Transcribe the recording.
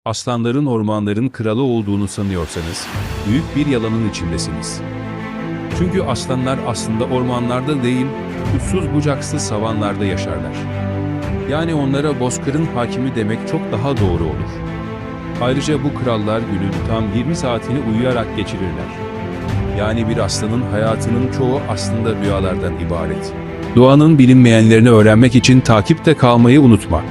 aslanların ormanların kralı olduğunu sanıyorsanız, büyük bir yalanın içindesiniz. Çünkü aslanlar aslında ormanlarda değil, uçsuz bucaksız savanlarda yaşarlar. Yani onlara bozkırın hakimi demek çok daha doğru olur. Ayrıca bu krallar günün tam 20 saatini uyuyarak geçirirler. Yani bir aslanın hayatının çoğu aslında rüyalardan ibaret. Doğanın bilinmeyenlerini öğrenmek için takipte kalmayı unutma.